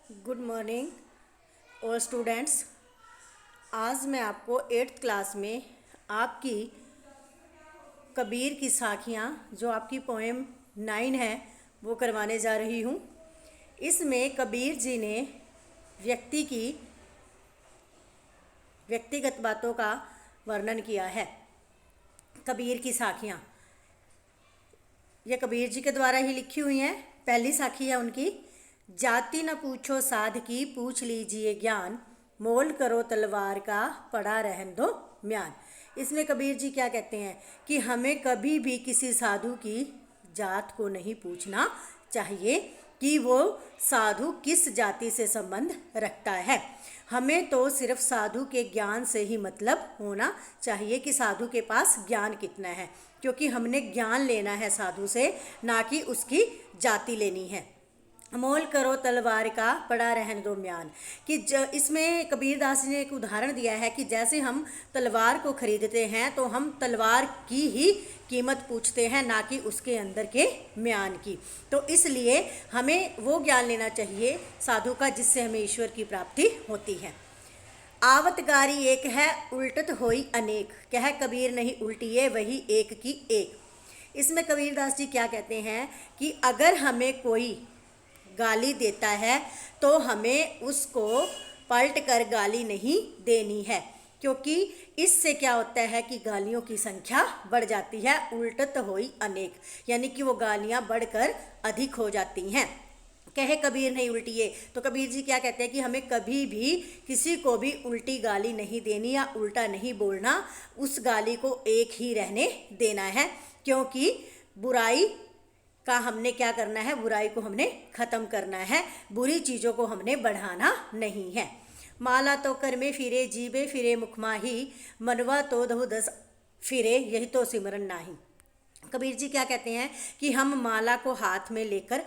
Good morning और students. आज मैं आपको 8th क्लास में आपकी कबीर की साखियाँ जो आपकी पोएम 9 है वो करवाने जा रही हूँ। इसमें कबीर जी ने व्यक्तिगत बातों का वर्णन किया है। कबीर की साखियाँ ये कबीर जी के द्वारा ही लिखी हुई हैं। पहली साखी है उनकी, जाति न पूछो साध की पूछ लीजिए ज्ञान, मोल करो तलवार का पड़ा रहन दो म्यान। इसमें कबीर जी क्या कहते हैं कि हमें कभी भी किसी साधु की जात को नहीं पूछना चाहिए कि वो साधु किस जाति से संबंध रखता है। हमें तो सिर्फ साधु के ज्ञान से ही मतलब होना चाहिए कि साधु के पास ज्ञान कितना है, क्योंकि हमने ज्ञान लेना है साधु से, ना कि उसकी जाति लेनी है। मोल करो तलवार का पड़ा रहन दो म्यान कि इसमें कबीरदास जी ने एक उदाहरण दिया है कि जैसे हम तलवार को खरीदते हैं तो हम तलवार की ही कीमत पूछते हैं, ना कि उसके अंदर के म्यान की। तो इसलिए हमें वो ज्ञान लेना चाहिए साधु का जिससे हमें ईश्वर की प्राप्ति होती है। आवत गारी एक है उल्टत होई अनेक, कह कबीर नहीं उल्टिए वही एक की एक। इसमें कबीरदास जी क्या कहते हैं कि अगर हमें कोई गाली देता है तो हमें उसको पलट कर गाली नहीं देनी है, क्योंकि इससे क्या होता है कि गालियों की संख्या बढ़ जाती है। उल्टत होई अनेक यानी कि वो गालियां बढ़कर अधिक हो जाती हैं। कहे कबीर नहीं उल्टिए, तो कबीर जी क्या कहते हैं कि हमें कभी भी किसी को भी उल्टी गाली नहीं देनी या उल्टा नहीं बोलना, उस गाली को एक ही रहने देना है, क्योंकि बुराई का हमने क्या करना है, बुराई को हमने ख़त्म करना है, बुरी चीज़ों को हमने बढ़ाना नहीं है। माला तो कर में फिरे जीबे फिरे मुख माही, मनवा तो दहु दस फिरे यही तो सिमरन नाही। कबीर जी क्या कहते हैं कि हम माला को हाथ में लेकर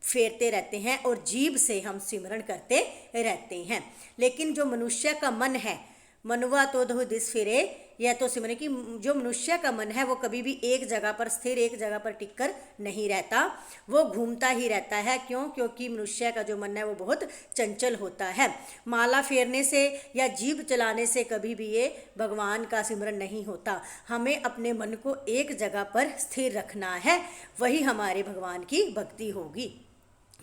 फेरते रहते हैं और जीभ से हम सिमरन करते रहते हैं, लेकिन जो मनुष्य का मन है, मनवा तो दहु दिस फिरे, यह तो सिमरन कि जो मनुष्य का मन है वो कभी भी एक जगह पर स्थिर, एक जगह पर टिककर नहीं रहता, वो घूमता ही रहता है। क्यों? क्योंकि मनुष्य का जो मन है वो बहुत चंचल होता है। माला फेरने से या जीभ चलाने से कभी भी ये भगवान का सिमरन नहीं होता। हमें अपने मन को एक जगह पर स्थिर रखना है, वही हमारे भगवान की भक्ति होगी।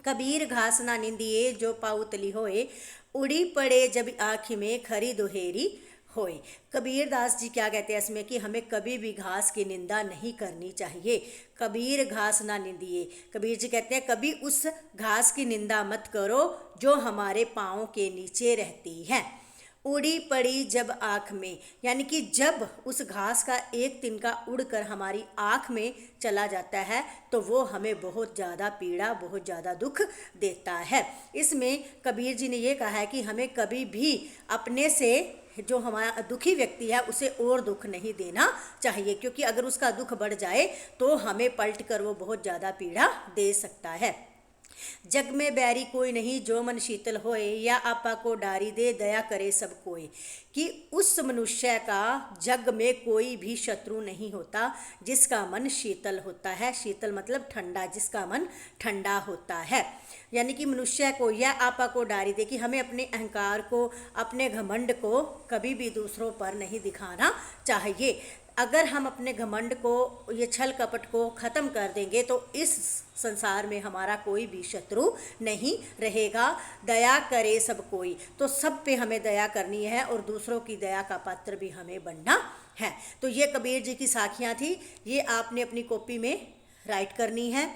कबीर घास ना निंदिए जो पाउतली होए, उड़ी पड़े जब आँखी में खरी दोहेरी होए। कबीरदास जी क्या कहते हैं इसमें कि हमें कभी भी घास की निंदा नहीं करनी चाहिए। कबीर घास ना निंदिए, कबीर जी कहते हैं कभी उस घास की निंदा मत करो जो हमारे पाँव के नीचे रहती है। उड़ी पड़ी जब आँख में, यानी कि जब उस घास का एक तिनका उड़कर हमारी आँख में चला जाता है तो वो हमें बहुत ज़्यादा पीड़ा, बहुत ज़्यादा दुख देता है। इसमें कबीर जी ने ये कहा है कि हमें कभी भी अपने से जो हमारा दुखी व्यक्ति है उसे और दुख नहीं देना चाहिए, क्योंकि अगर उसका दुख बढ़ जाए तो हमें पलट कर वो बहुत ज़्यादा पीड़ा दे सकता है। जग में बैरी कोई नहीं जो मन शीतल होए, या आपा को डारी दे दया करे सब कोई। कि उस मनुष्य का जग में कोई भी शत्रु नहीं होता जिसका मन शीतल होता है। शीतल मतलब ठंडा, जिसका मन ठंडा होता है। यानी कि मनुष्य को या आपा को डारी दे कि हमें अपने अहंकार को, अपने घमंड को कभी भी दूसरों पर नहीं दिखाना चाहिए। अगर हम अपने घमंड को, ये छल कपट को ख़त्म कर देंगे तो इस संसार में हमारा कोई भी शत्रु नहीं रहेगा। दया करे सब कोई, तो सब पे हमें दया करनी है और दूसरों की दया का पात्र भी हमें बनना है। तो ये कबीर जी की साखियाँ थी, ये आपने अपनी कॉपी में राइट करनी है।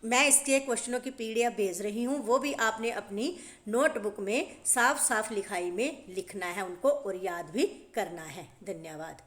मैं इसके क्वेश्चनों की PDF भेज रही हूँ, वो भी आपने अपनी नोटबुक में साफ साफ लिखाई में लिखना है उनको और याद भी करना है। धन्यवाद।